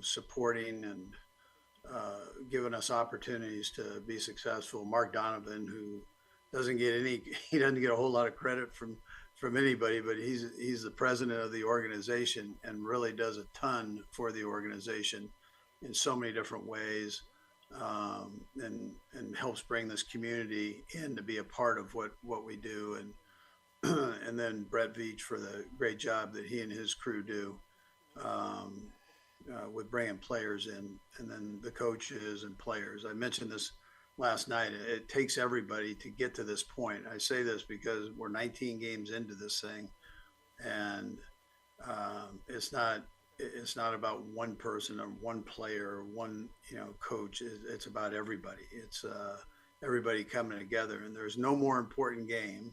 supporting and giving us opportunities to be successful. Mark Donovan, who he doesn't get a whole lot of credit from anybody, but he's the president of the organization and really does a ton for the organization in so many different ways, and helps bring this community in to be a part of what we do, and then Brett Veach for the great job that he and his crew do with bringing players in, and then the coaches and players. I mentioned this last night. It takes everybody to get to this point. I say this because we're 19 games into this thing, and it's not about one person or one player or one coach. It's about everybody. It's everybody coming together, and there's no more important game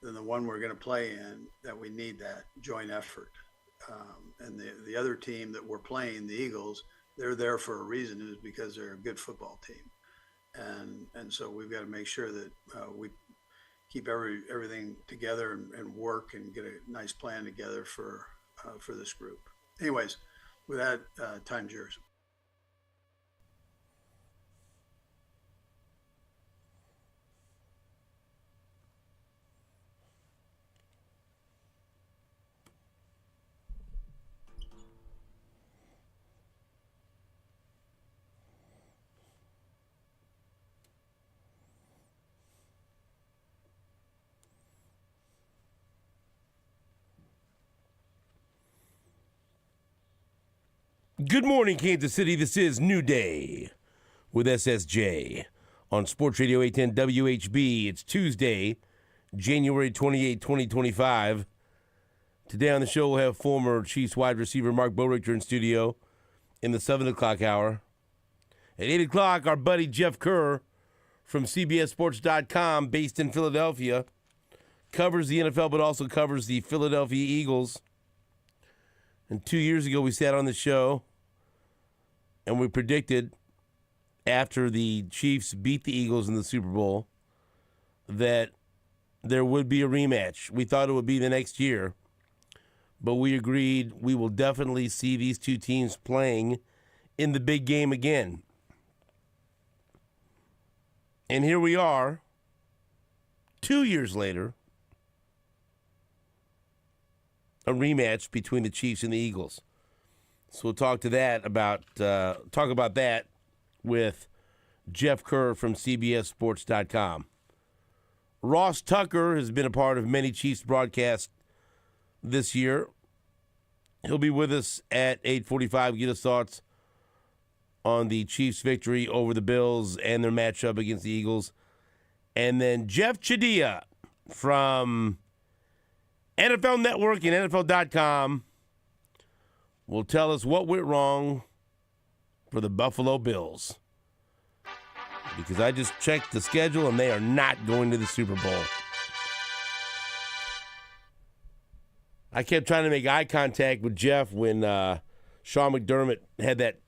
than the one we're going to play in, that we need that joint effort. And the other team that we're playing, the Eagles, they're there for a reason, is because they're a good football team. And so we've got to make sure that we keep everything together and work and get a nice plan together for this group. Anyways, with that, time's yours. Good morning, Kansas City. This is New Day with SSJ on Sports Radio 810 WHB. It's Tuesday, January 28, 2025. Today on the show, we'll have former Chiefs wide receiver Mark Borichter in studio in the 7 o'clock hour. At 8 o'clock, our buddy Jeff Kerr from CBSSports.com, based in Philadelphia, covers the NFL but also covers the Philadelphia Eagles. And 2 years ago, we sat on the show and we predicted, after the Chiefs beat the Eagles in the Super Bowl, that there would be a rematch. We thought it would be the next year, but we agreed we will definitely see these two teams playing in the big game again. And here we are, 2 years later, a rematch between the Chiefs and the Eagles. So we'll talk about that with Jeff Kerr from CBSSports.com. Ross Tucker has been a part of many Chiefs broadcasts this year. He'll be with us at 8:45. Get his thoughts on the Chiefs' victory over the Bills and their matchup against the Eagles. And then Jeff Chadiha from NFL Network and NFL.com will tell us what went wrong for the Buffalo Bills. Because I just checked the schedule and they are not going to the Super Bowl. I kept trying to make eye contact with Jeff when Sean McDermott had that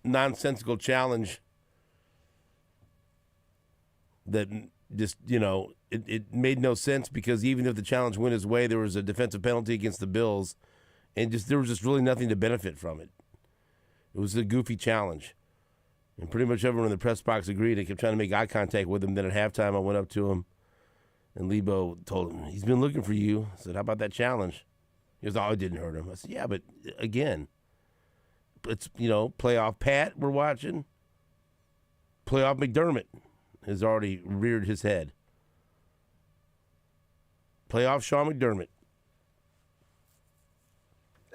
nonsensical challenge that just, it made no sense, because even if the challenge went his way, there was a defensive penalty against the Bills, and there was just really nothing to benefit from it. It was a goofy challenge. And pretty much everyone in the press box agreed. I kept trying to make eye contact with him. Then at halftime, I went up to him, and Lebo told him, "He's been looking for you." I said, "How about that challenge?" He goes, "Oh, it didn't hurt him." I said, "Yeah, but again, it's, playoff Pat we're watching. Playoff McDermott has already reared his head. Playoff Sean McDermott."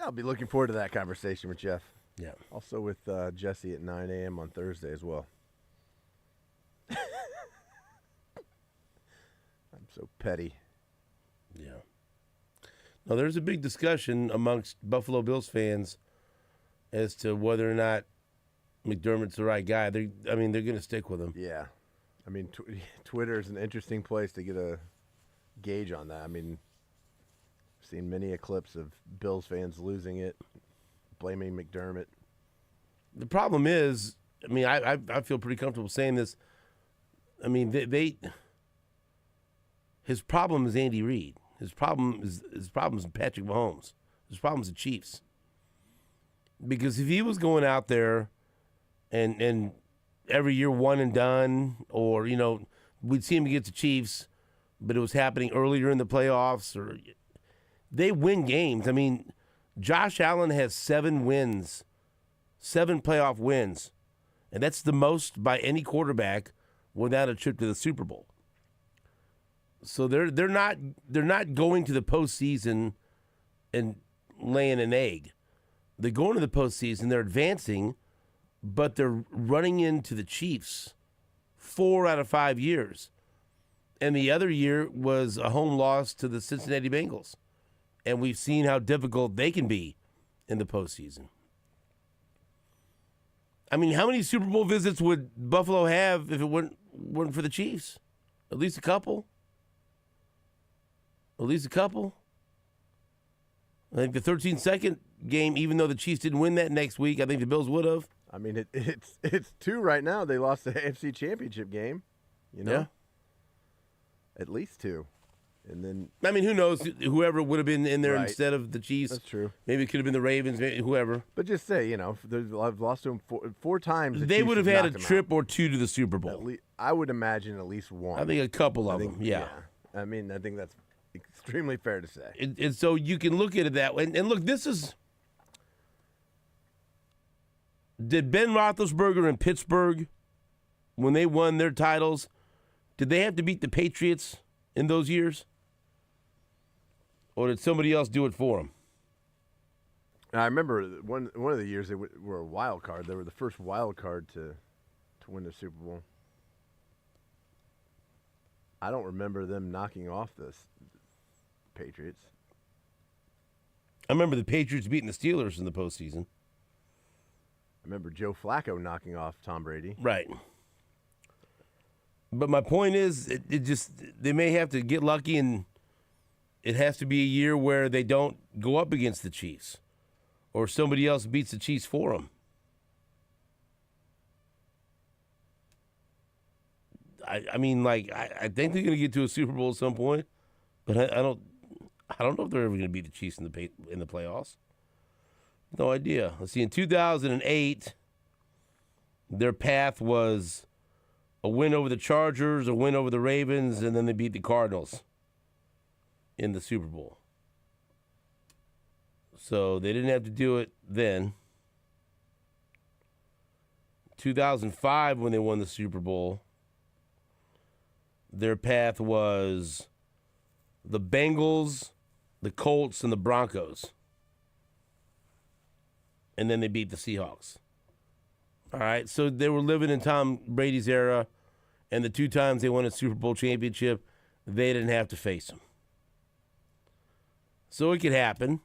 I'll be looking forward to that conversation with Jeff. Yeah. Also with Jesse at 9 a.m. on Thursday as well. I'm so petty. Yeah. Now, there's a big discussion amongst Buffalo Bills fans as to whether or not McDermott's the right guy. They're going to stick with him. Yeah. Twitter is an interesting place to get a gauge on that. I've seen many clips of Bills fans losing it, blaming McDermott. The problem is, I feel pretty comfortable saying this. His problem is Andy Reid. His problem is Patrick Mahomes. His problem is the Chiefs. Because if he was going out there and every year one and done, or, we'd see him against the Chiefs, but it was happening earlier in the playoffs, or they win games. I mean, Josh Allen has 7 wins, 7 playoff wins, and that's the most by any quarterback without a trip to the Super Bowl. So they're not going to the postseason and laying an egg. They're going to the postseason, they're advancing, but they're running into the Chiefs 4 out of 5 years. And the other year was a home loss to the Cincinnati Bengals. And we've seen how difficult they can be in the postseason. I mean, how many Super Bowl visits would Buffalo have if it weren't for the Chiefs? At least a couple. At least a couple. I think the 13-second game, even though the Chiefs didn't win that next week, I think the Bills would have. I mean, it's 2 right now. They lost the AFC Championship game, Yeah. At least 2. And then, I mean, who knows? Whoever would have been in there Right. instead of the Chiefs. That's true. Maybe it could have been the Ravens, maybe whoever. But just say, I've lost to them 4 times. They would have had a trip or 2 to the Super Bowl. I would imagine at least 1. I think a couple of them, yeah. I mean, I think that's extremely fair to say. And so you can look at it that way. And look, this is... Did Ben Roethlisberger in Pittsburgh, when they won their titles, did they have to beat the Patriots in those years? Or did somebody else do it for them? I remember one of the years they were a wild card. They were the first wild card to win the Super Bowl. I don't remember them knocking off the Patriots. I remember the Patriots beating the Steelers in the postseason. I remember Joe Flacco knocking off Tom Brady. Right. But my point is, they may have to get lucky, and it has to be a year where they don't go up against the Chiefs, or somebody else beats the Chiefs for them. I mean, I think they're going to get to a Super Bowl at some point, but I don't know if they're ever going to beat the Chiefs in the playoffs. No idea. Let's see. In 2008, their path was a win over the Chargers, a win over the Ravens, and then they beat the Cardinals in the Super Bowl. So they didn't have to do it then. 2005, when they won the Super Bowl, their path was the Bengals, the Colts, and the Broncos. And then they beat the Seahawks. All right, so they were living in Tom Brady's era, and the 2 times they won a Super Bowl championship, they didn't have to face him. So it could happen.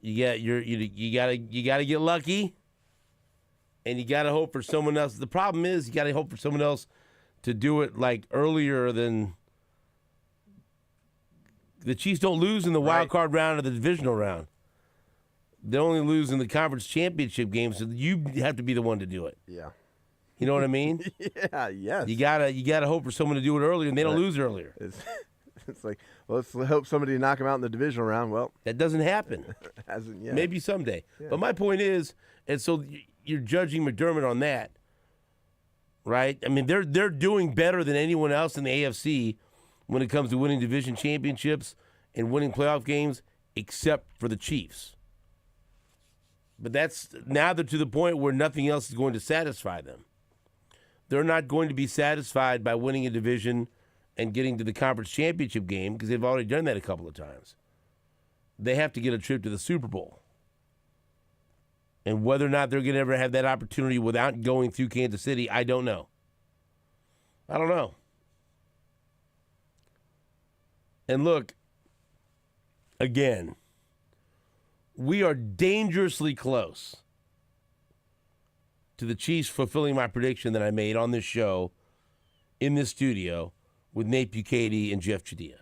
You gotta get lucky, and you gotta hope for someone else. The problem is you gotta hope for someone else to do it earlier than the Chiefs don't lose in the wild card round or the divisional round. They only lose in the conference championship game, so you have to be the one to do it. Yeah. You know what I mean? Yeah, yes. You gotta hope for someone to do it earlier, and they don't lose earlier. It's like, well, let's hope somebody knock them out in the divisional round. Well, that doesn't happen. Hasn't yet. Maybe someday. Yeah. But my point is, and so you're judging McDermott on that, right? I mean, they're doing better than anyone else in the AFC when it comes to winning division championships and winning playoff games, except for the Chiefs. But now they're to the point where nothing else is going to satisfy them. They're not going to be satisfied by winning a division and getting to the conference championship game because they've already done that a couple of times. They have to get a trip to the Super Bowl. And whether or not they're going to ever have that opportunity without going through Kansas City, I don't know. I don't know. And look, again, we are dangerously close to the Chiefs fulfilling my prediction that I made on this show in this studio with Nate Bukaty and Jeff Chadilla.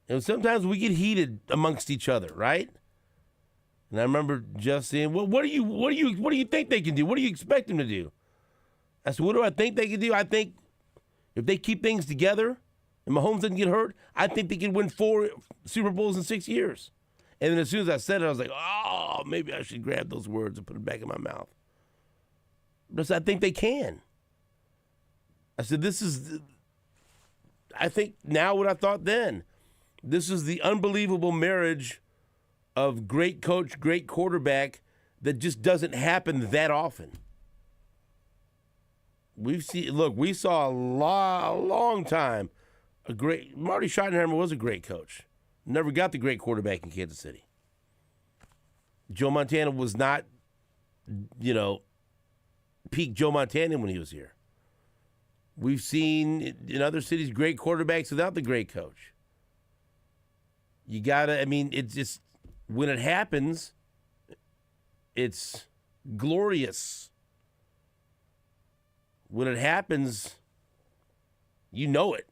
And sometimes we get heated amongst each other, right? And I remember Jeff saying, "Well, what do you think they can do? What do you expect them to do?" I said, "What do I think they can do? I think if they keep things together and Mahomes doesn't get hurt, I think they can win 4 Super Bowls in 6 years. And then as soon as I said it, I was like, oh, maybe I should grab those words and put it back in my mouth. Because I think they can. I said, I think now what I thought then. This is the unbelievable marriage of great coach, great quarterback that just doesn't happen that often. We saw a long time. Marty Schottenheimer was a great coach. Never got the great quarterback in Kansas City. Joe Montana was not, peak Joe Montana when he was here. We've seen in other cities great quarterbacks without the great coach. It's just, when it happens, it's glorious. When it happens, you know it.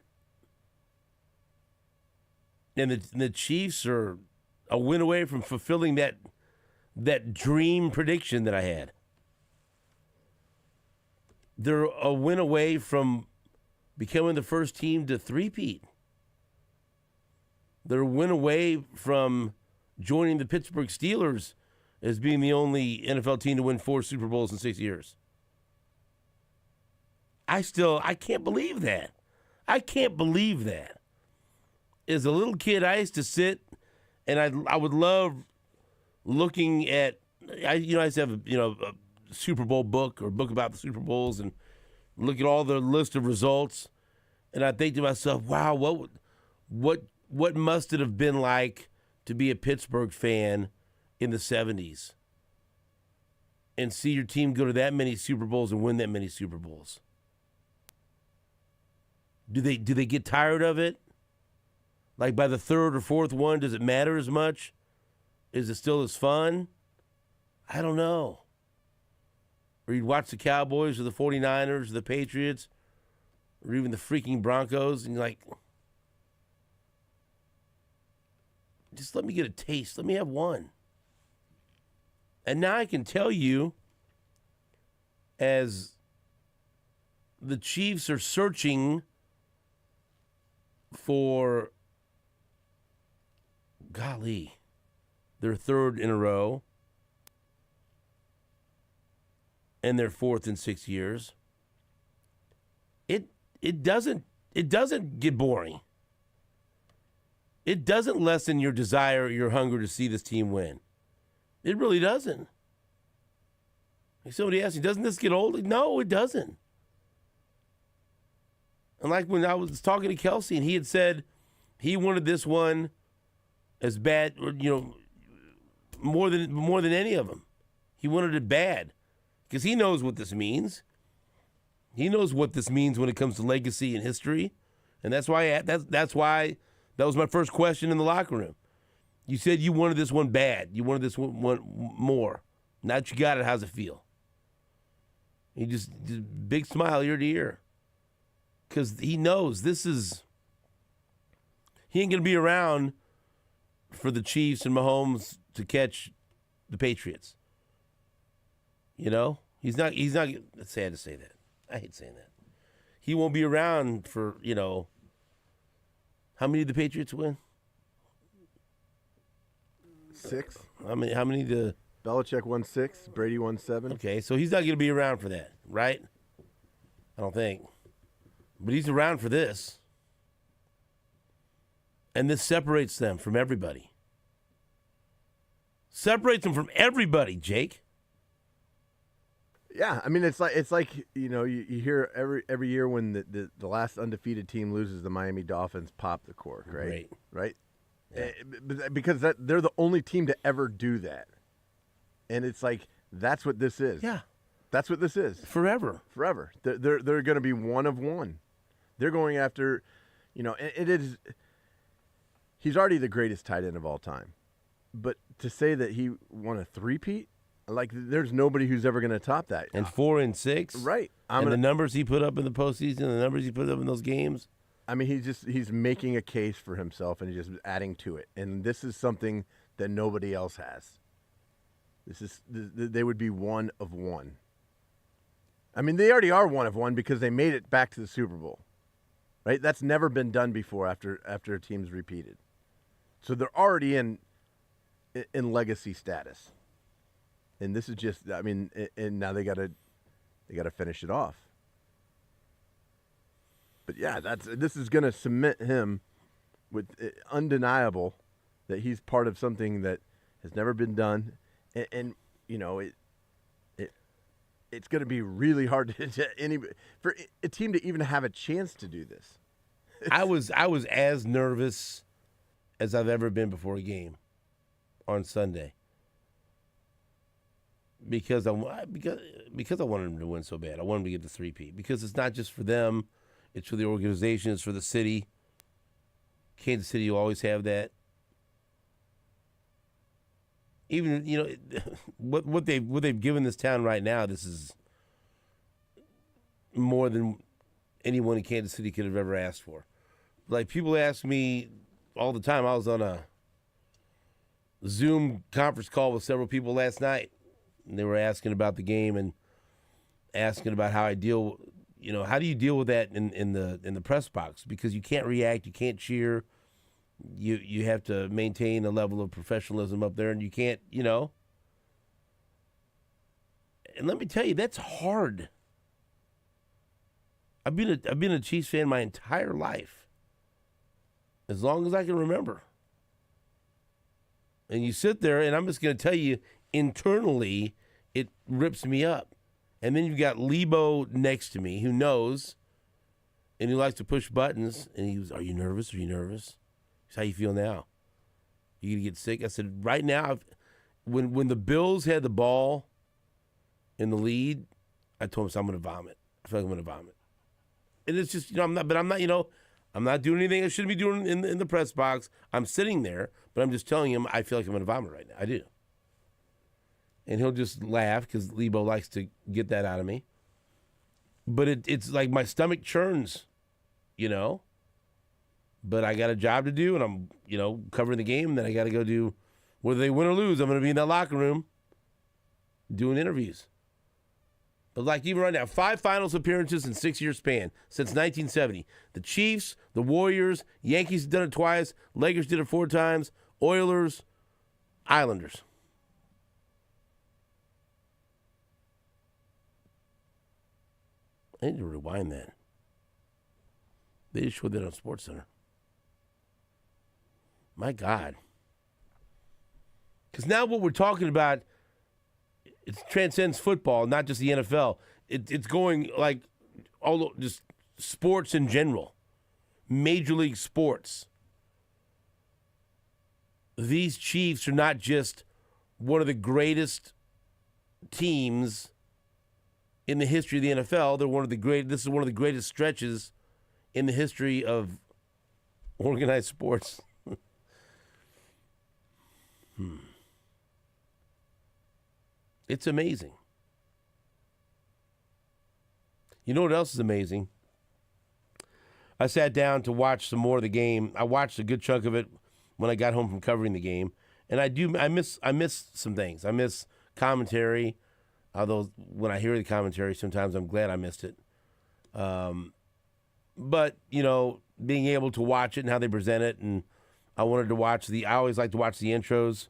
And the Chiefs are a win away from fulfilling that dream prediction that I had. They're a win away from becoming the first team to three-peat. They're a win away from joining the Pittsburgh Steelers as being the only NFL team to win 4 Super Bowls in 6 years. I can't believe that. I can't believe that. As a little kid, I used to sit and I would love looking at, I used to have a Super Bowl book or a book about the Super Bowls and look at all the list of results, and I think to myself, wow, what must it have been like to be a Pittsburgh fan in the 70s and see your team go to that many Super Bowls and win that many Super Bowls? Do they get tired of it? Like by the third or fourth one, does it matter as much? Is it still as fun? I don't know. Or you'd watch the Cowboys or the 49ers or the Patriots or even the freaking Broncos, and you're like, just let me get a taste. Let me have one. And now I can tell you, as the Chiefs are searching for, golly, their third in a row and their fourth in 6 years, it doesn't get boring. It doesn't lessen your desire, your hunger to see this team win. It really doesn't. Like somebody asked me, doesn't this get old? No, it doesn't. And like when I was talking to Kelsey and he had said he wanted this one as bad, more than any of them. He wanted it bad because he knows what this means. He knows what this means when it comes to legacy and history, and that's why that was my first question in the locker room. You said you wanted this one bad. You wanted this one more. Now that you got it, how's it feel? He just big smile ear to ear because he knows he ain't gonna be around for the Chiefs and Mahomes to catch the Patriots. He's not. It's sad to say that. I hate saying that. He won't be around for, how many did the Patriots win? 6. How many the Belichick won 6, Brady won 7. Okay, so he's not going to be around for that, right? I don't think. But he's around for this. And this separates them from everybody. Separates them from everybody, Jake. Yeah, I mean it's like you hear every year when the last undefeated team loses, the Miami Dolphins pop the cork, right? Right. Yeah. Because they're the only team to ever do that, and it's like that's what this is. Yeah, that's what this is. Forever. They're going to be one of one. They're going after, it is. He's already the greatest tight end of all time, but to say that he won a three-peat. Like, there's nobody who's ever going to top that. And 4 and 6. Right. The numbers he put up in the postseason, the numbers he put up in those games. I mean, he's making a case for himself, and he's just adding to it. And this is something that nobody else has. They would be one of one. I mean, they already are one of one because they made it back to the Super Bowl. Right? That's never been done before after a team's repeated. So they're already in in legacy status. And this is just, I mean, and now they got to finish it off. But yeah, this is going to cement him with undeniable that he's part of something that has never been done, and you know it's going to be really hard for a team to even have a chance to do this. I was as nervous as I've ever been before a game on Sunday because I wanted them to win so bad. I wanted them to get the 3-peat because it's not just for them, it's for the organization, it's for the city. Kansas City will always have that. Even what they've given this town right now, this is more than anyone in Kansas City could have ever asked for. Like, people ask me all the time. I was on a Zoom conference call with several people last night, and they were asking about the game and asking about how I deal. How do you deal with that in the press box? Because you can't react, you can't cheer. You have to maintain a level of professionalism up there, and you can't, And let me tell you, that's hard. I've been a Chiefs fan my entire life, as long as I can remember. And you sit there, and I'm just going to tell you, internally, it rips me up. And then you've got Lebo next to me, who knows, and who likes to push buttons. And he goes, "Are you nervous? Are you nervous?" He said, "How you feel now? You gonna get sick?" I said, "Right now, when the Bills had the ball in the lead, I told him, I'm gonna vomit. I feel like I'm gonna vomit." And it's just, I'm not doing anything I shouldn't be doing in the press box. I'm sitting there, but I'm just telling him I feel like I'm gonna vomit right now. I do. And he'll just laugh because Lebo likes to get that out of me. But it's like my stomach churns, But I got a job to do, and I'm, covering the game. And then I got to go do, whether they win or lose, I'm going to be in that locker room doing interviews. But like even right now, 5 finals appearances in 6-year span since 1970. The Chiefs, the Warriors, Yankees have done it twice. Lakers did it 4 times. Oilers, Islanders. I need to rewind that. They just showed that on SportsCenter. My God. Because now what we're talking about, it transcends football, not just the NFL. It's going like all just sports in general, Major League sports. These Chiefs are not just one of the greatest teams in the history of the NFL. They're one of the great. This is one of the greatest stretches in the history of organized sports. It's amazing. You know what else is amazing? I sat down to watch some more of the game. I watched a good chunk of it when I got home from covering the game, and I miss some things. I miss commentary. Although when I hear the commentary, sometimes I'm glad I missed it. But, being able to watch it and how they present it, and I always like to watch the intros,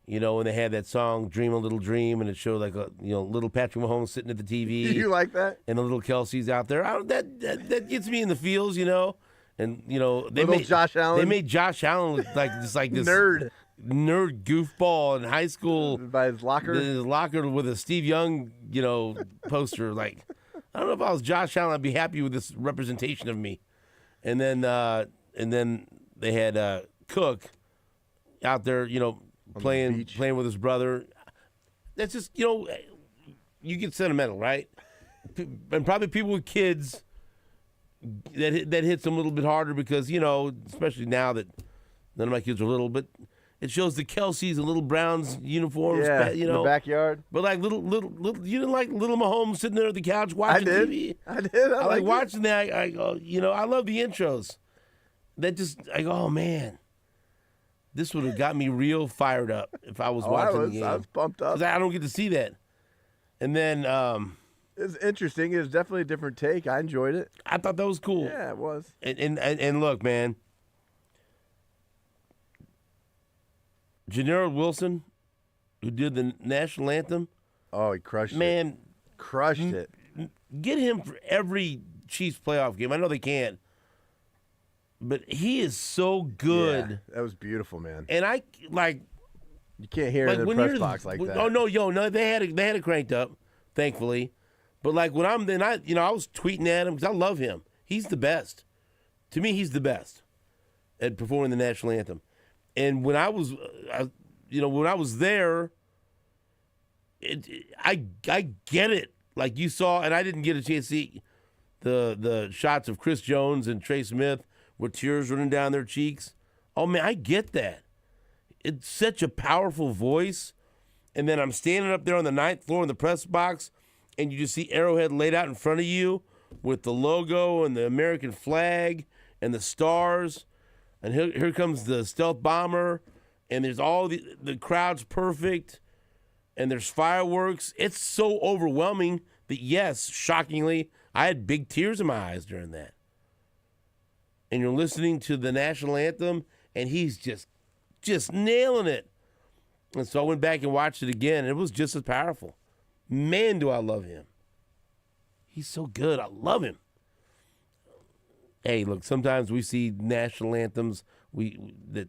when they had that song, Dream a Little Dream, and it showed like little Patrick Mahomes sitting at the TV. You like that? And the little Kelsey's out there. That gets me in the feels, And, Josh Allen. They made Josh Allen look like this nerd goofball in high school by his locker with a Steve Young poster. Like, I don't know if I was Josh Allen, I'd be happy with this representation of me. And then they had Cook out there playing with his brother. That's just you get sentimental, right? And probably people with kids that hits them a little bit harder because especially now that none of my kids are little, but it shows the Kelseys and little Browns uniforms, in the backyard. But like little, you didn't like little Mahomes sitting there at the couch watching TV. I did. I like watching that. I go, I love the intros. I go, oh man, this would have got me real fired up if I was watching the game. I was pumped up. 'Cause I don't get to see that. And then it's interesting. It was definitely a different take. I enjoyed it. I thought that was cool. Yeah, it was. And look, man. Jannard Wilson, who did the national anthem, Oh, he crushed it. man, Crushed it. get him for every Chiefs playoff game. I know they can't, but he is so good. Yeah, that was beautiful, man. And I like You can't hear in the when press you're box like that. Oh no, they had it cranked up, thankfully. But like when I was tweeting at him because I love him. He's the best. To me, he's the best at performing the national anthem. And when I was, when I was there, I get it. Like you saw, and I didn't get a chance to see the shots of Chris Jones and Trey Smith with tears running down their cheeks. Oh man, I get that. It's such a powerful voice. And then I'm standing up there on the 9th floor in the press box, and you just see Arrowhead laid out in front of you with the logo and the American flag and the stars. And here comes the stealth bomber, and there's all the crowd's perfect, and there's fireworks. It's so overwhelming that, yes, shockingly, I had big tears in my eyes during that. And you're listening to the national anthem, and he's just nailing it. And so I went back and watched it again, and it was just as powerful. Man, do I love him. He's so good. I love him. Hey, look, sometimes we see national anthems that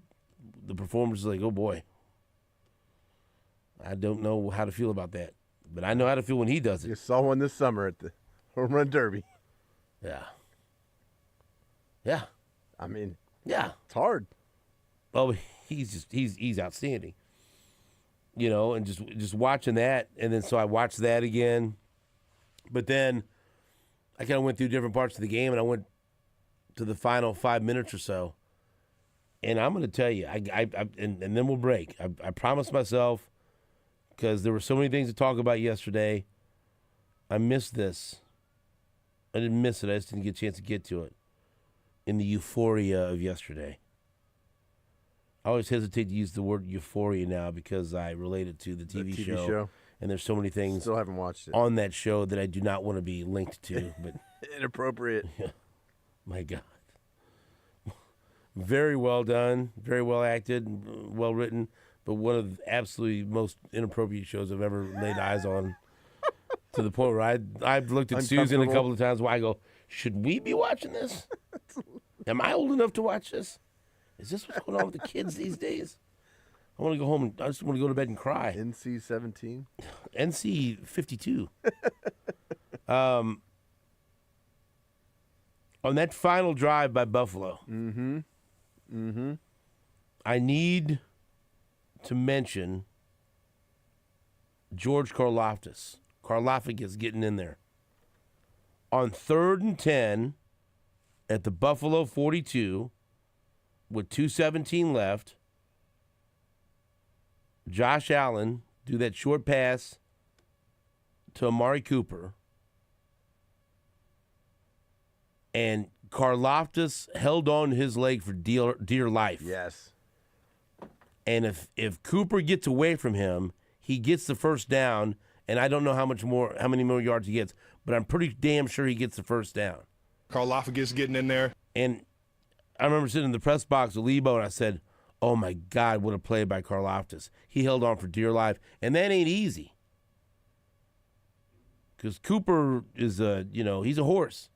the performers are like, oh, boy. I don't know how to feel about that. But I know how to feel when he does it. You saw one this summer at the Home Run Derby. Yeah. Yeah. I mean, yeah, it's hard. Oh, he's outstanding. You know, and just watching that, and then so I watched that again. But then I kind of went through different parts of the game, and I went to the final 5 minutes or so. And I'm going to tell you, and then we'll break. I promised myself, because there were so many things to talk about yesterday. I missed this. I didn't miss it. I just didn't get a chance to get to it in the euphoria of yesterday. I always hesitate to use the word euphoria now because I relate it to the TV show. And there's so many things Still haven't watched it. on that show that I do not want to be linked to. But Inappropriate. my God. Very well done, very well acted, well written, but one of the absolutely most inappropriate shows I've ever laid eyes on. To the point where I've looked at Susan a couple of times where I go, should we be watching this? Am I old enough to watch this? Is this what's going on with the kids these days? I want to go home and I just want to go to bed and cry. NC-17? NC-52. On that final drive by Buffalo, I need to mention George Karlaftis. Karlaftis getting in there. On 3rd and 10 at the Buffalo 42 with 2:17 left, Josh Allen do that short pass to Amari Cooper, and Karlaftis held on to his leg for dear life. Yes. And if Cooper gets away from him, he gets the first down, and I don't know how many more yards he gets, but I'm pretty damn sure he gets the first down. Karlaftis getting in there. And I remember sitting in the press box with Lebo, and I said, oh, my God, what a play by Karlaftis. He held on for dear life, and that ain't easy. Because Cooper is he's a horse.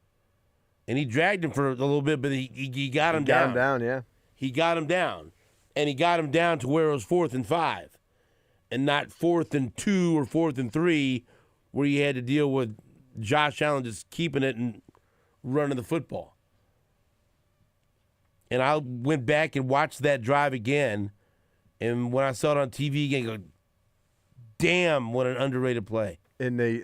And he dragged him for a little bit, but he got him down. Got him down, yeah. He got him down. And he got him down to where it was 4th and 5. And not 4th and 2 or 4th and 3 where you had to deal with Josh Allen just keeping it and running the football. And I went back and watched that drive again. And when I saw it on TV again, I go, damn, what an underrated play. And they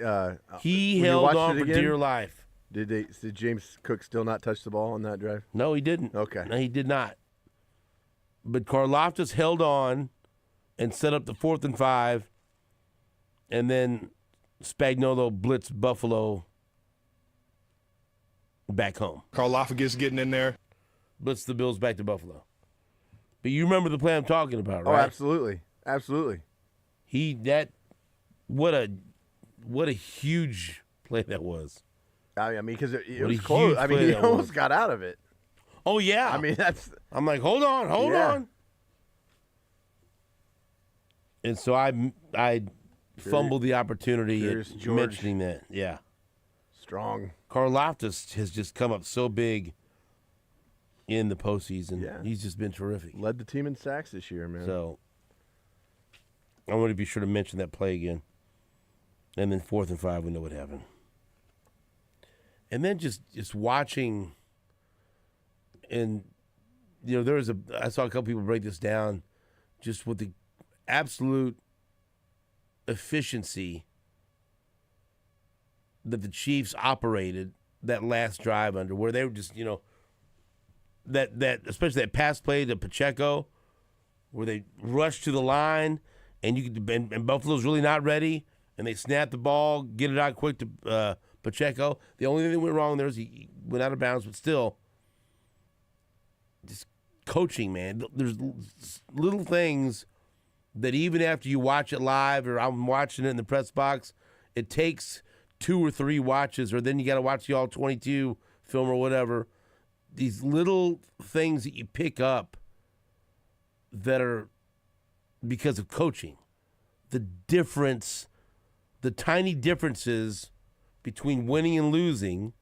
he held on for dear life. Did James Cook still not touch the ball on that drive? No, he didn't. Okay. No, he did not. But Karlaftis held on and set up the 4th and 5, and then Spagnuolo blitzed Buffalo back home. Karlaftis getting in there. Blitzed the Bills back to Buffalo. But you remember the play I'm talking about, right? Oh, absolutely. Absolutely. What a huge play that was. I mean, because it What was a close. huge I mean, play he that almost was. got out of it. Oh, yeah. I mean, that's... I'm like, hold on. And so I fumbled the opportunity Curious at George. mentioning that. Yeah. Strong. Karlaftis has just come up so big in the postseason. Yeah. He's just been terrific. Led the team in sacks this year, man. So I want to be sure to mention that play again. And then 4th and 5, we know what happened. And then just watching, and I saw a couple people break this down, just with the absolute efficiency that the Chiefs operated that last drive under, where they were just, that especially that pass play to Pacheco, where they rushed to the line, and and Buffalo's really not ready, and they snap the ball, get it out quick to Pacheco. The only thing that went wrong there is he went out of bounds, but still, just coaching, man. There's little things that even after you watch it live, or I'm watching it in the press box, it takes 2 or 3 watches, or then you got to watch the all 22 film or whatever. These little things that you pick up that are because of coaching. The difference, the tiny differences between winning and losing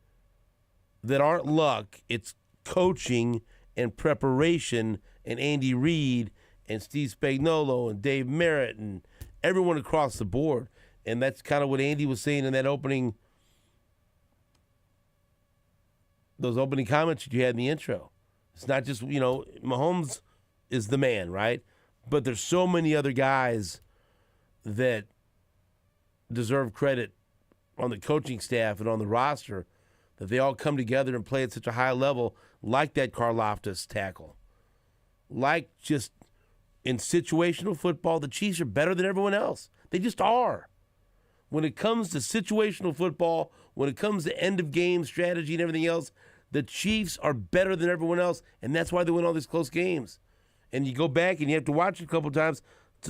that aren't luck, it's coaching and preparation, and Andy Reid and Steve Spagnuolo and Dave Merritt and everyone across the board. And that's kind of what Andy was saying in that those opening comments that you had in the intro. It's not just, Mahomes is the man, right? But there's so many other guys that deserve credit on the coaching staff and on the roster, that they all come together and play at such a high level, like that Karlaftis tackle. Like just in situational football, the Chiefs are better than everyone else. They just are. When it comes to situational football, when it comes to end-of-game strategy and everything else, the Chiefs are better than everyone else, and that's why they win all these close games. And you go back and you have to watch it a couple times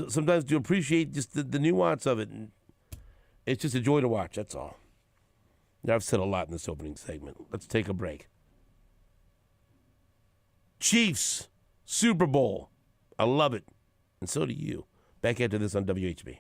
sometimes to appreciate just the nuance of it. And it's just a joy to watch, that's all. Now, I've said a lot in this opening segment. Let's take a break. Chiefs, Super Bowl. I love it. And so do you. Back after this on WHB.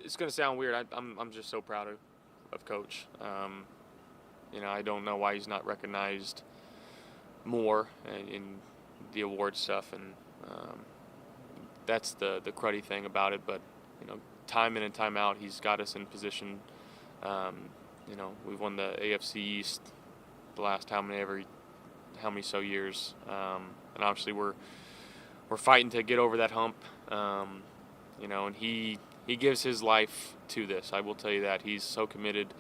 it's going to sound weird. I'm just so proud of Coach. I don't know why he's not recognized more in the award stuff, and that's the cruddy thing about it. But time in and time out, he's got us in position. We've won the AFC East the last how many so years, and obviously we're fighting to get over that hump. And he gives his life to this. I will tell you that he's so committed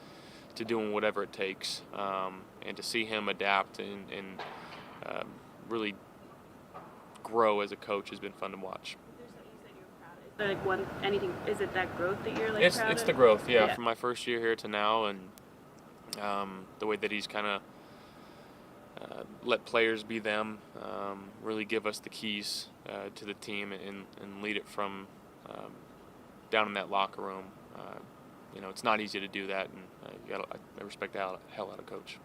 to doing whatever it takes, and to see him adapt and really grow as a coach has been fun to watch. Is it that growth that you're It's proud of? the growth, yeah, from my first year here to now, and the way that he's kind of let players be them, really give us the keys to the team and lead it from down in that locker room. It's not easy to do that, and I respect the hell out of Coach.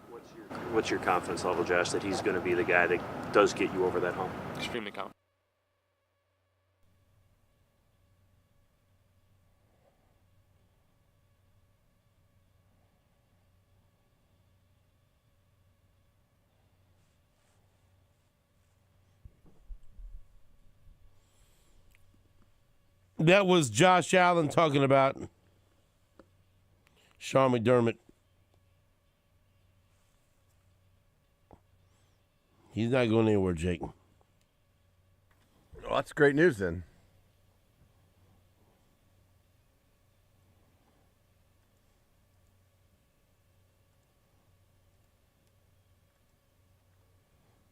What's your confidence level, Josh, that he's going to be the guy that does get you over that hump? Extremely confident. That was Josh Allen talking about Sean McDermott. He's not going anywhere, Jake. Well, that's great news then.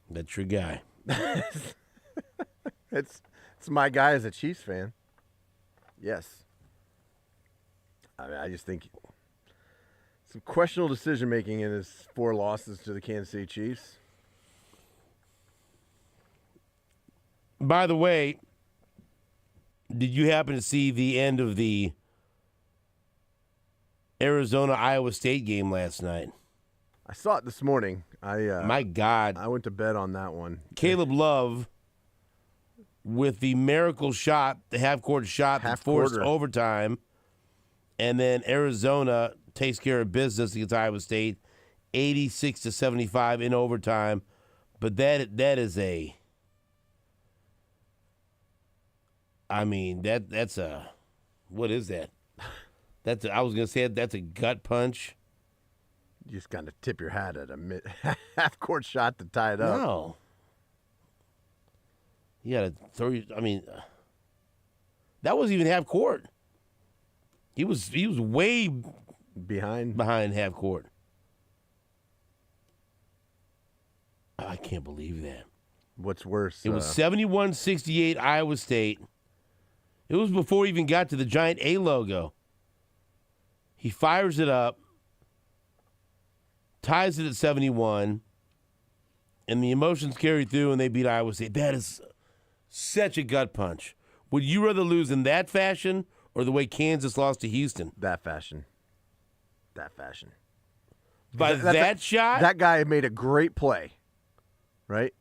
That's your guy. It's my guy as a Chiefs fan. Yes. I just think some questionable decision making in his 4 losses to the Kansas City Chiefs. By the way, did you happen to see the end of the Arizona-Iowa State game last night? I saw it this morning. My God. I went to bed on that one. Caleb Love with the miracle shot, the half-court shot that forced overtime, and then Arizona takes care of business against Iowa State, 86-75 in overtime. But that is a, I mean, that's a, what is that? I was gonna say that's a gut punch. You just got to tip your hat at a half-court shot to tie it up. No. You got to throw. I mean, that wasn't even half court. He was way behind half court. I can't believe that. What's worse? It was 71-68 Iowa State. It was before he even got to the giant A logo. He fires it up, ties it at 71, and the emotions carry through, and they beat Iowa State. That is such a gut punch. Would you rather lose in that fashion or the way Kansas lost to Houston? That fashion. By that shot? That guy made a great play, right?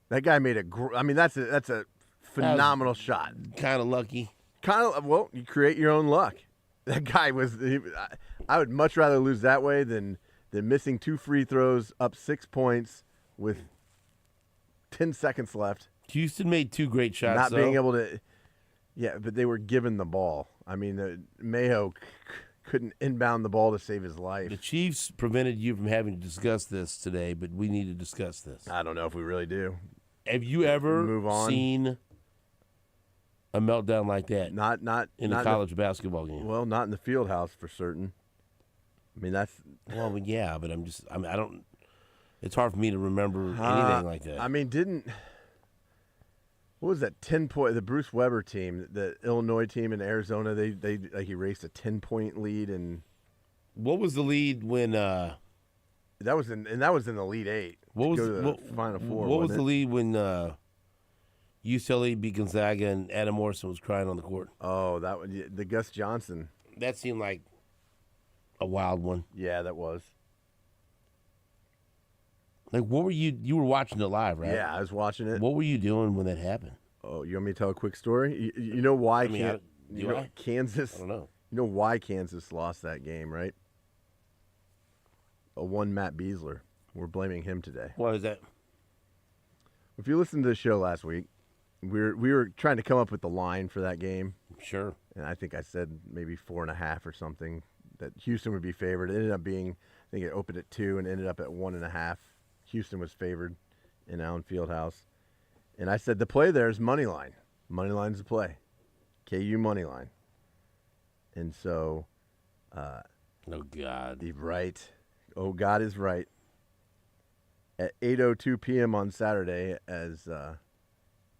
That guy made that's a phenomenal shot. Kind of lucky. Well, you create your own luck. That guy I would much rather lose that way than missing 2 free throws, up 6 points with 10 seconds left. Houston made 2 great shots. Not being able to, yeah, but they were given the ball. I mean, Mayo couldn't inbound the ball to save his life. The Chiefs prevented you from having to discuss this today, but we need to discuss this. I don't know if we really do. Have you ever seen a meltdown like that? Not in a college basketball game. Well, not in the field house for certain. I mean, that's well, yeah, but I don't. It's hard for me to remember anything like that. I mean, what was that 10-point? The Bruce Weber team, the Illinois team in Arizona, they like erased a 10-point lead, and what was the lead when? That was in the Elite Eight. What was the Final Four? What was the lead when UCLA beat Gonzaga and Adam Morrison was crying on the court? Oh, that was the Gus Johnson. That seemed like a wild one. Yeah, that was. Like, what were you? You were watching it live, right? Yeah, I was watching it. What were you doing when that happened? Oh, you want me to tell a quick story? You know why? Kansas? You I don't know. You know why Kansas lost that game, right? A one Matt Beasler. We're blaming him today. Why is that? If you listened to the show last week, we were trying to come up with the line for that game. Sure. And I think I said maybe 4.5 or something, that Houston would be favored. It ended up being, I think it opened at 2 and ended up at 1.5. Houston was favored in Allen Fieldhouse. And I said the play there is money line. Money line's the play. KU money line. And so, Oh, God. right. Oh, God is right. At 8:02 p.m. on Saturday, as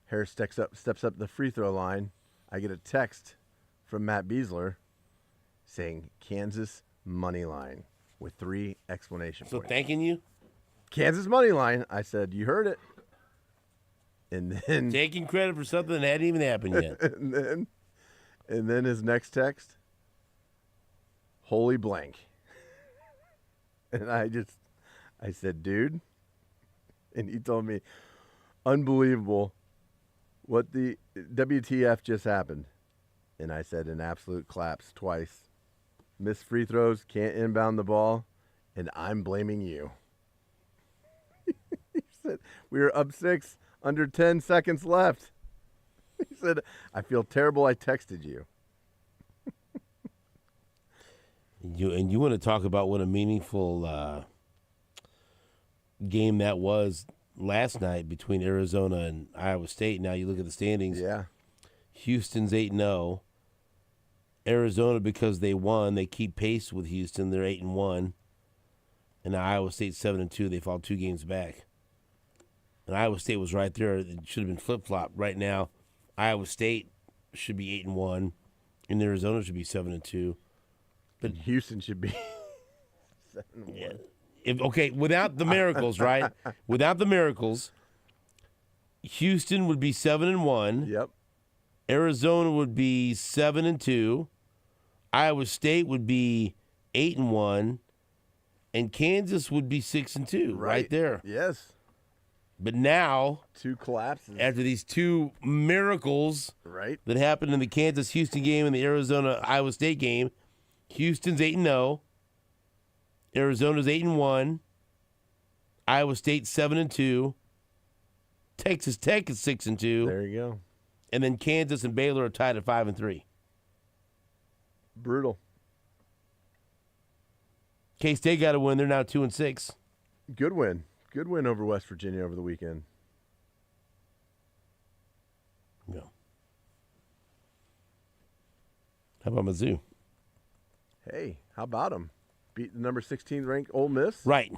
Harris steps up the free throw line, I get a text from Matt Beasler saying Kansas money line with 3 exclamation So points. thanking you? Kansas money line. I said, you heard it. And then Taking credit for something that hadn't even happened yet. and then his next text, holy blank. And I said, dude. And he told me, unbelievable. What the WTF just happened? And I said, an absolute collapse twice. Missed free throws, can't inbound the ball, and I'm blaming you. He said, we were up 6, under 10 seconds left. He said, I feel terrible I texted you. You want to talk about what a meaningful game that was last night between Arizona and Iowa State. Now you look at the standings. Yeah. Houston's 8-0. Arizona, because they won, they keep pace with Houston. They're 8-1. And Iowa State's 7-2. They fall 2 games back. And Iowa State was right there. It should have been flip-flop. Right now, Iowa State should be 8-1, and Arizona should be 7-2. But Houston should be 7-1. Yeah. Without the miracles, right? Without the miracles, Houston would be 7-1. Yep. Arizona would be 7-2. Iowa State would be 8-1, and Kansas would be 6-2. Right there. Yes. But now, 2 collapses. after these 2 miracles Right. that happened in the Kansas-Houston game and the Arizona-Iowa State game, Houston's 8-0. Arizona's 8-1. Iowa State 7-2. Texas Tech is 6-2. There you go. And then Kansas and Baylor are tied at 5-3. Brutal. K-State got to win. They're now 2-6. Good win. Good win over West Virginia over the weekend. Yeah. How about Mizzou? Hey, how about them? Beat the number 16 ranked Ole Miss. Right.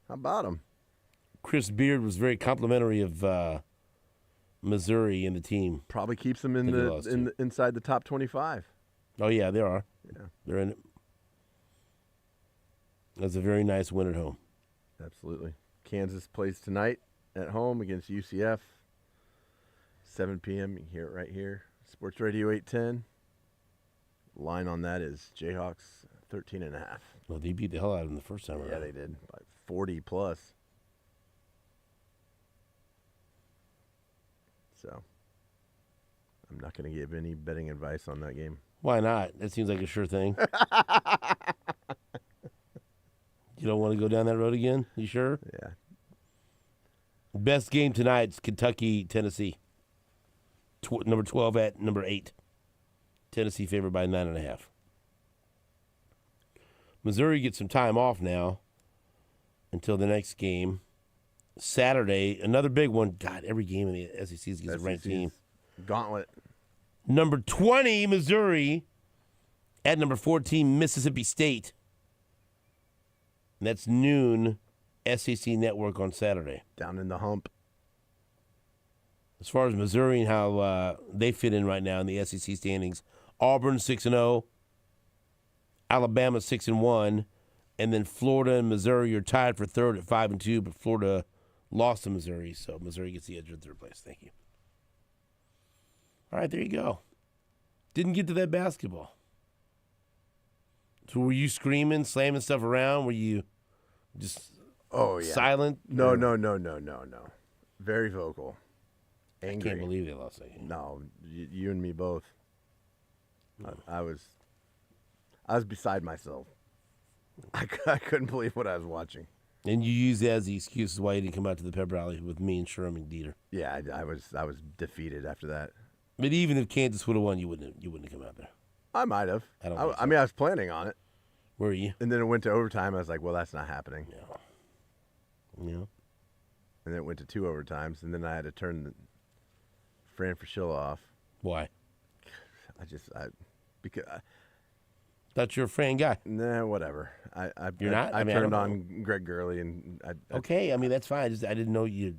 How about them? Chris Beard was very complimentary of Missouri and the team. Probably keeps them in Think they lost inside the top 25. Oh, yeah, they are. Yeah, They're in it. That's a very nice win at home. absolutely. Kansas plays tonight at home against UCF. 7 p.m. You can hear it right here. Sports Radio 810. Line on that is Jayhawks 13.5. Well, they beat the hell out of them the first time around. Yeah, they did. By 40 plus. So, I'm not going to give any betting advice on that game. Why not? That seems like a sure thing. You don't want to go down that road again? You sure? Yeah. Best game tonight's Kentucky-Tennessee. Number 12 at number 8. Tennessee favored by 9.5. Missouri gets some time off now until the next game. Saturday, another big one. God, every game in the SEC gets a ranked team. Gauntlet. Number 20, Missouri, at number 14, Mississippi State. And that's noon, SEC Network on Saturday. Down in the hump. As far as Missouri and how they fit in right now in the SEC standings, Auburn 6-0, Alabama 6-1, and then Florida and Missouri are tied for third at 5-2, but Florida lost to Missouri, so Missouri gets the edge of third place. Thank you. All right, there you go. Didn't get to that basketball. So were you screaming, slamming stuff around? Were you just silent? No. Very vocal. Angry. I can't believe they lost that game. No, you and me both. I was I was beside myself. I couldn't believe what I was watching. And you use that as the excuse why you didn't come out to the pep rally with me and Sherman Dieter. Yeah, I was defeated after that. But even if Kansas would have won, you wouldn't have come out there. I might have. I don't think so. I mean, I was planning on it. Where are you? And then it went to overtime. I was like, well, that's not happening. Yeah. And then it went to 2 overtimes, and then I had to turn Fran Fraschilla off. Why? Because Thought you're a Fran guy. nah, whatever. You're not? I I mean, turned I don't on Greg Gurley, and Okay, I mean that's fine. I didn't know you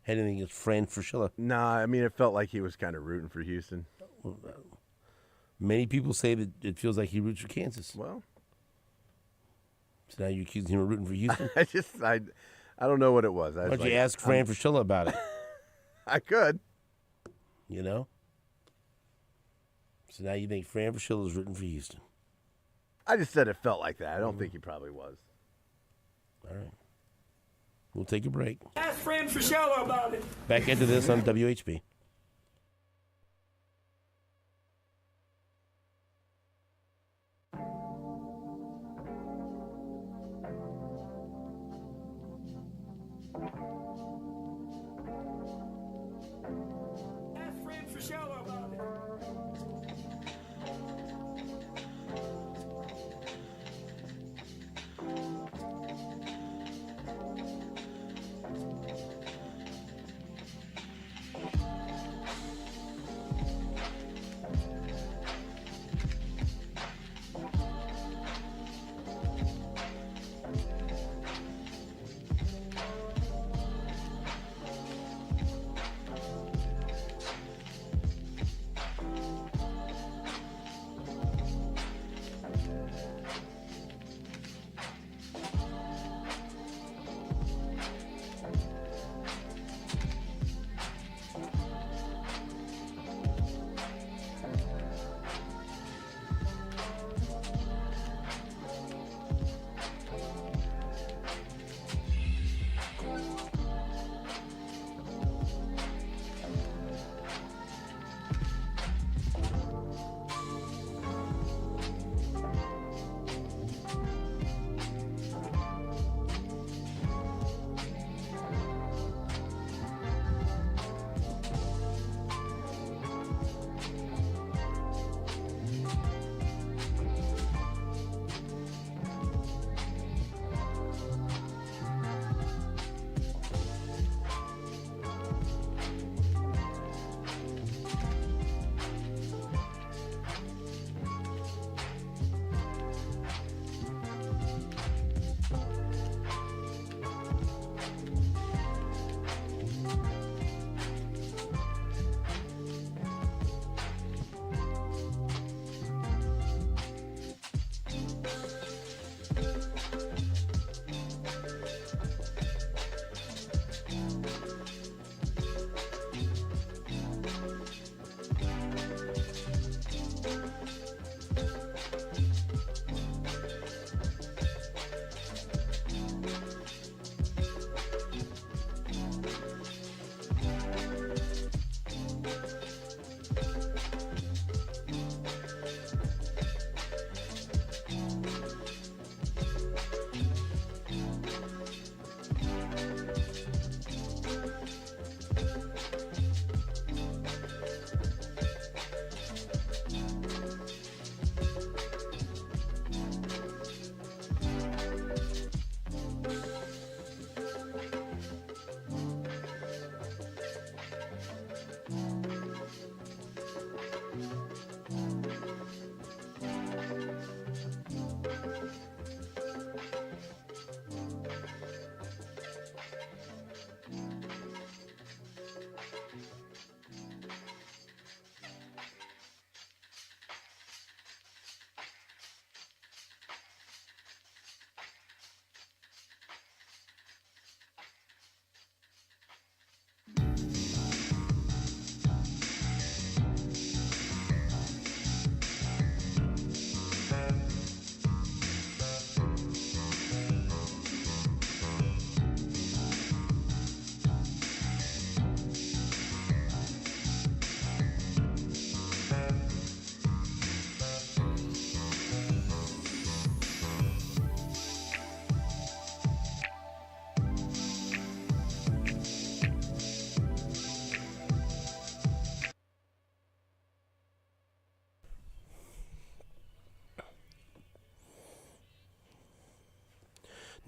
had anything against Fran Fraschilla. Nah, I mean it felt like he was kind of rooting for Houston. Many people say that it feels like he roots for Kansas. Well, So now you're accusing him of rooting for Houston? I don't know what it was. Why don't you ask Fran Fraschilla about it? I could. You know? So now you think Fran Fraschilla is rooting for Houston. I just said it felt like that. I don't think he probably was. All right. We'll take a break. Ask Fran Fraschilla about it. Back into this on WHB. Ask Fran Fraschilla about it.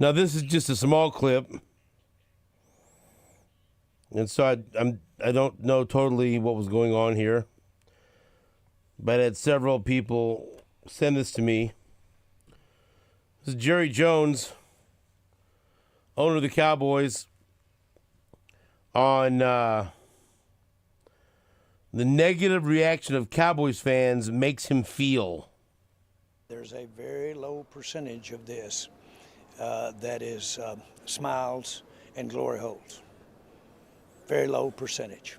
Now, this is just a small clip. And so I don't know totally what was going on here. But I had several people send this to me. This is Jerry Jones, owner of the Cowboys, on the negative reaction of Cowboys fans makes him feel. There's a very low percentage of this that is smiles and glory holes. Very low percentage.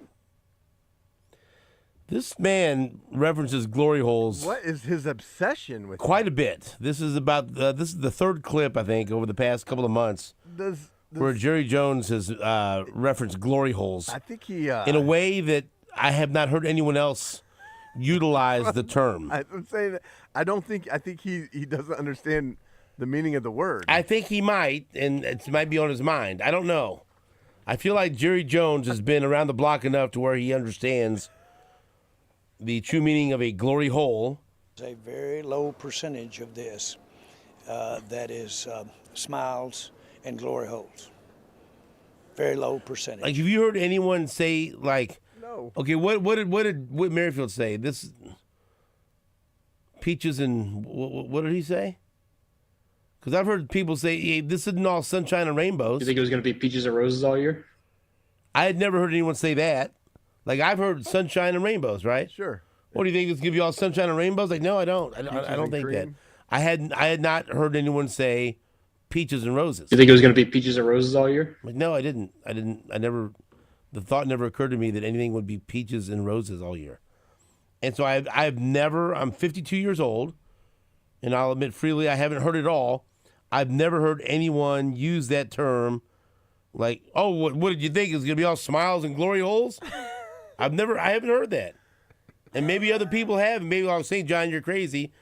This man references glory holes. What is his obsession with Quite a bit. This is about this is the third clip, I think, over the past couple of months where Jerry Jones has referenced glory holes. I think he in a way that I have not heard anyone else utilize the term. I'm saying that I think he doesn't understand the meaning of the word. I think he might, and it might be on his mind. I don't know. I feel like Jerry Jones has been around the block enough to where he understands the true meaning of a glory hole. There's a very low percentage of this that is smiles and glory holes. Very low percentage. Like, have you heard anyone say, like, no. Okay, what did Whit Merrifield say? This peaches and what did he say? Because I've heard people say, hey, this isn't all sunshine and rainbows. You think it was going to be peaches and roses all year? I had never heard anyone say that. Like, I've heard sunshine and rainbows, right? Sure. What do you think? It's give you all sunshine and rainbows? Like, no, I don't. I don't think that. I had not heard anyone say peaches and roses. You think it was going to be peaches and roses all year? Like, no, I didn't. I never. The thought never occurred to me that anything would be peaches and roses all year. And so I've never. I'm 52 years old, and I'll admit freely I haven't heard it all. I've never heard anyone use that term. Like, oh, what did you think? It's going to be all smiles and glory holes? I haven't heard that. And maybe other people have. Maybe I was saying, John, you're crazy.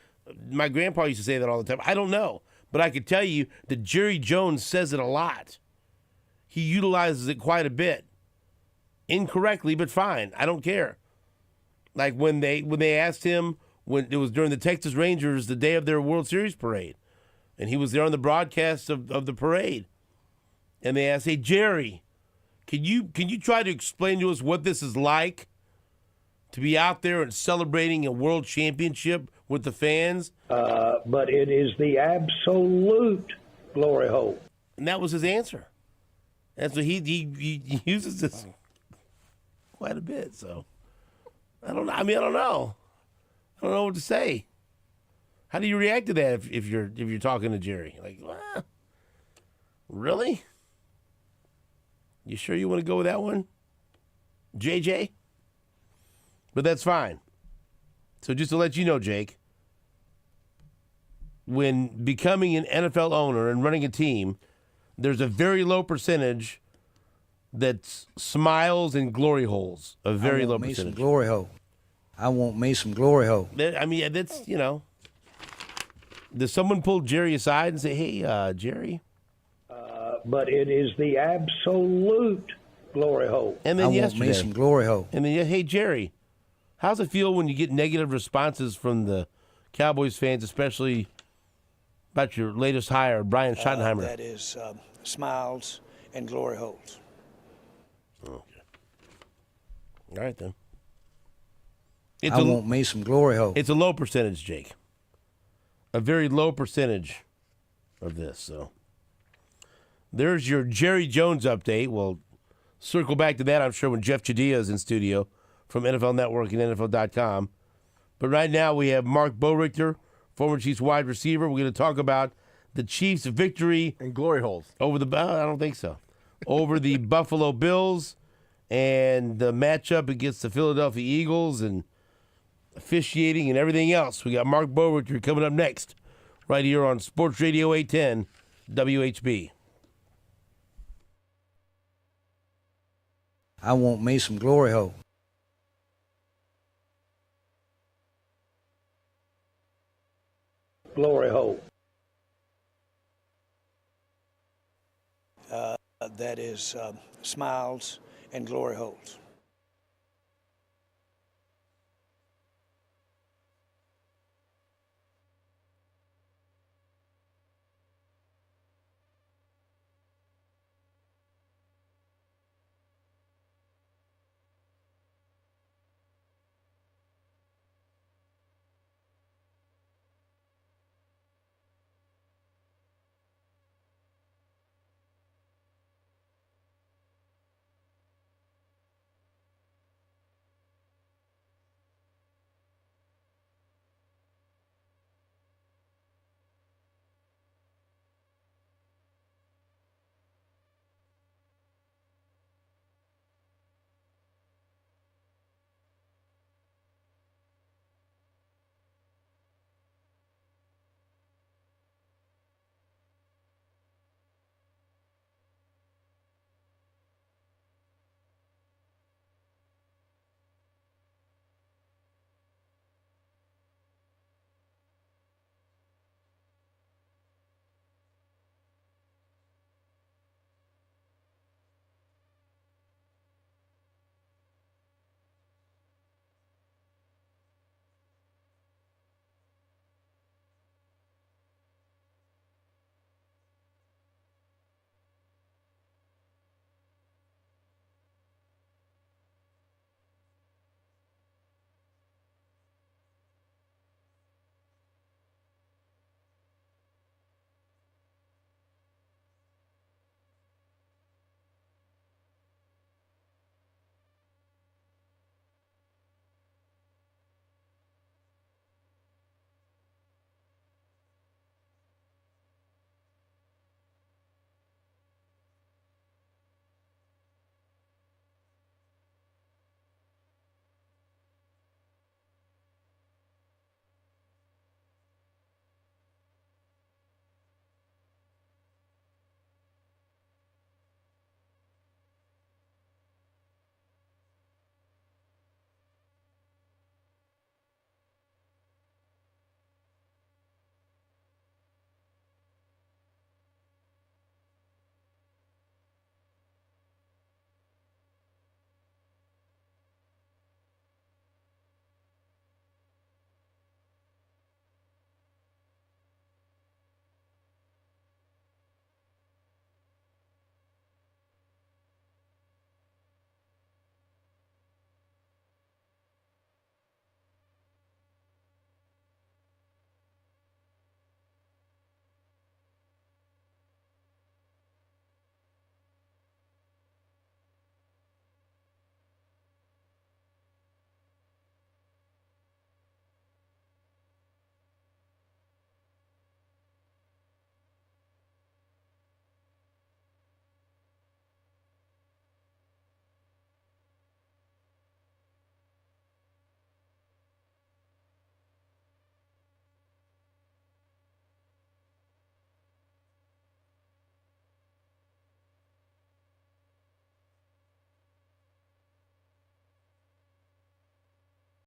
My grandpa used to say that all the time. I don't know. But I could tell you that Jerry Jones says it a lot. He utilizes it quite a bit. Incorrectly, but fine. I don't care. Like when they asked him, when it was during the Texas Rangers, the day of their World Series parade, and he was there on the broadcast of the parade, and they asked, hey, Jerry, can you try to explain to us what this is like to be out there and celebrating a world championship with the fans? But it is the absolute glory hole. And that was his answer. And so he uses this quite a bit. So I don't know. I don't know. I don't know what to say. How do you react to that if you're talking to Jerry? Like, well, really? You sure you want to go with that one, JJ? But that's fine. So just to let you know, Jake, when becoming an NFL owner and running a team, there's a very low percentage that's smiles and glory holes. A very low percentage. Some glory hole. I want me some glory hole. I mean, that's, does someone pull Jerry aside and say, hey, Jerry? But it is the absolute glory hole. And then I want me some glory hole. And then, hey, Jerry, how's it feel when you get negative responses from the Cowboys fans, especially about your latest hire, Brian Schottenheimer? That is smiles and glory holes. Okay. All right, then. I want me some glory hole. It's a low percentage, Jake. A very low percentage of this. So there's your Jerry Jones update. We'll circle back to that, I'm sure, when Jeff Chadilla is in studio from NFL Network and NFL.com. But right now we have Mark Borichter, former Chiefs wide receiver. We're going to talk about the Chiefs' victory. And glory holes. I don't think so. Over the Buffalo Bills and the matchup against the Philadelphia Eagles and officiating and everything else. We got Mark Borichter coming up next right here on Sports Radio 810 WHB. I want me some glory hole. Glory hole. That is smiles and glory holes.